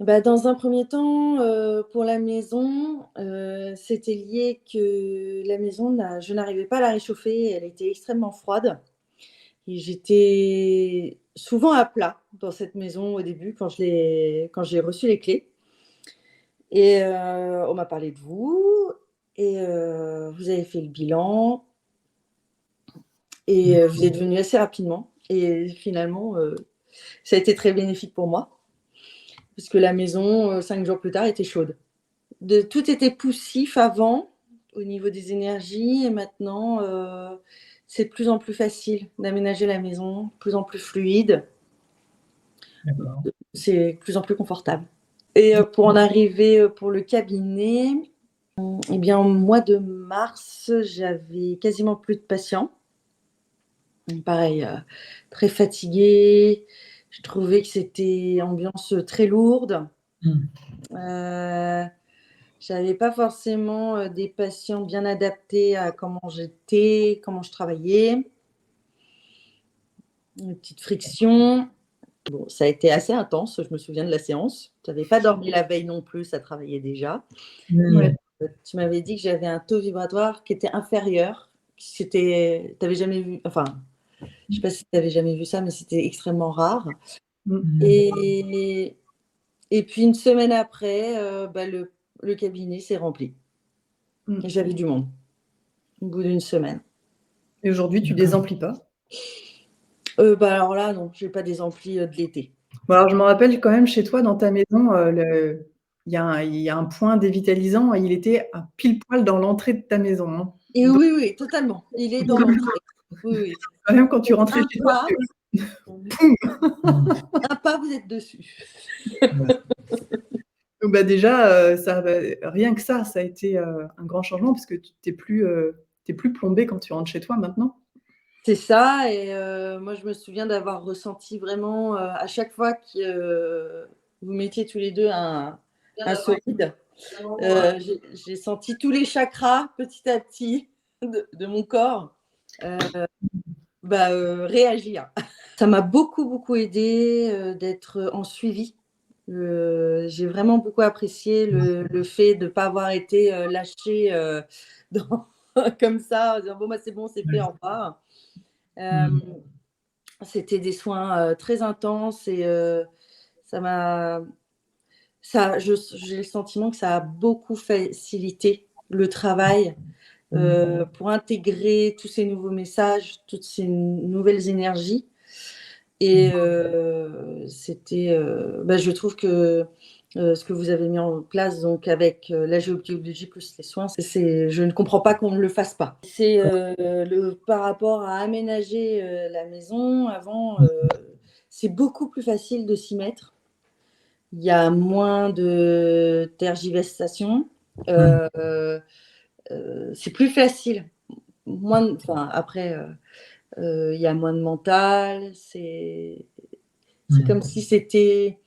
Bah, dans un premier temps, pour la maison, c'était lié que la maison je n'arrivais pas à la réchauffer, elle était extrêmement froide et j'étais souvent à plat dans cette maison au début quand j'ai reçu les clés et on m'a parlé de vous et vous avez fait le bilan et vous êtes venus assez rapidement et finalement, ça a été très bénéfique pour moi puisque la maison, 5 jours plus tard, était chaude. Tout était poussif avant, au niveau des énergies, et maintenant, c'est de plus en plus facile d'aménager la maison, de plus en plus fluide. D'accord. C'est de plus en plus confortable. Et pour en arriver pour le cabinet, eh bien, au mois de mars, j'avais quasiment plus de patients. Pareil, très fatiguée. Je trouvais que c'était ambiance très lourde. Euh, J'avais pas forcément des patients bien adaptés à comment j'étais, comment je travaillais. Une petite friction. Bon, ça a été assez intense, je me souviens de la séance. Tu n'avais pas dormi la veille non plus, ça travaillait déjà. Ouais. Tu m'avais dit que j'avais un taux vibratoire qui était inférieur. T'avais jamais vu, enfin, je sais pas si tu avais jamais vu ça, mais c'était extrêmement rare. Et, et puis une semaine après, bah, le cabinet s'est rempli. Et j'avais du monde au bout d'une semaine. Et aujourd'hui, tu désemplis pas? Bah alors là, non, j'ai pas des amplis de l'été. Bon, alors je me rappelle quand même chez toi, dans ta maison, il y a un point dévitalisant, il était à pile poil dans l'entrée de ta maison. Hein. Et Donc, oui, oui, totalement. Il est dans l'entrée. Oui, oui. même quand tu rentrais Un chez toi, pas, poum. un pas, vous êtes dessus. Donc, bah déjà, rien que ça a été un grand changement parce que tu t'es plus plombé quand tu rentres chez toi maintenant. C'est ça. Et moi, je me souviens d'avoir ressenti vraiment à chaque fois que vous mettiez tous les deux un solide. J'ai senti tous les chakras petit à petit de mon corps réagir. Ça m'a beaucoup, beaucoup aidé d'être en suivi. J'ai vraiment beaucoup apprécié le fait de ne pas avoir été lâchée comme ça, en disant bon, bah, c'est bon, c'est fait, au revoir. C'était des soins très intenses et j'ai le sentiment que ça a beaucoup facilité le travail pour intégrer tous ces nouveaux messages, toutes ces nouvelles énergies. Et je trouve que ce que vous avez mis en place donc avec la géobiologie plus les soins, je ne comprends pas qu'on ne le fasse pas. C'est par rapport à aménager la maison. Avant, c'est beaucoup plus facile de s'y mettre. Il y a moins de tergiversation. C'est plus facile. Après, il y a moins de mental. C'est comme si c'était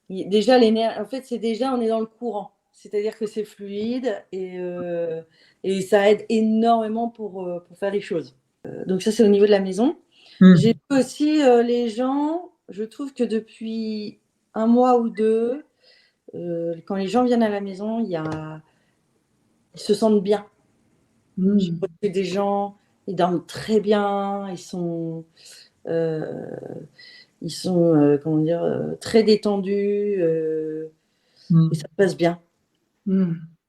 déjà en fait, c'est déjà on est dans le courant. C'est-à-dire que c'est fluide et ça aide énormément pour faire les choses. Donc ça, c'est au niveau de la maison. J'ai vu aussi les gens, je trouve que depuis un mois ou deux, quand les gens viennent à la maison, ils se sentent bien. J'ai reçu des gens, ils dorment très bien, euh, comment dire, très détendus et ça se passe bien. Et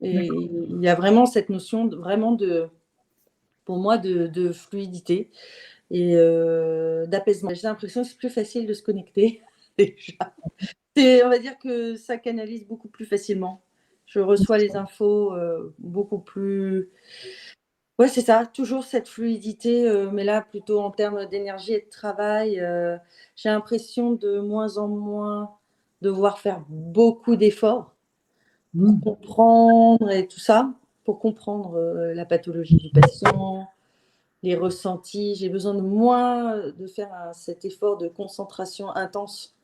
il y a vraiment cette notion pour moi, de fluidité et d'apaisement. J'ai l'impression que c'est plus facile de se connecter déjà. On va dire que ça canalise beaucoup plus facilement. Je reçois les infos beaucoup plus. Ouais, c'est ça, toujours cette fluidité, mais là, plutôt en termes d'énergie et de travail. J'ai l'impression de moins en moins devoir faire beaucoup d'efforts pour comprendre et tout ça, pour comprendre la pathologie du patient, les ressentis. J'ai besoin de moins de faire cet effort de concentration intense.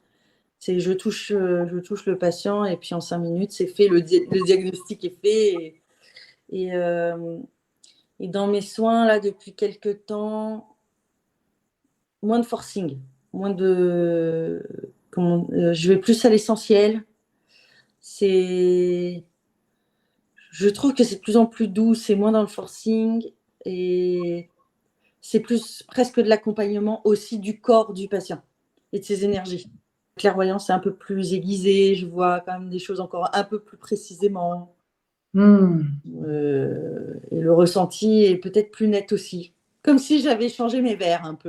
Je touche le patient et puis en 5 minutes, c'est fait, le diagnostic est fait. Et, et dans mes soins, là, depuis quelques temps, moins de forcing, je vais plus à l'essentiel. je trouve que c'est de plus en plus doux, c'est moins dans le forcing et c'est plus presque de l'accompagnement aussi du corps du patient et de ses énergies. La clairvoyance, c'est un peu plus aiguisé, je vois quand même des choses encore un peu plus précisément. Et le ressenti est peut-être plus net aussi. Comme si j'avais changé mes verres un peu.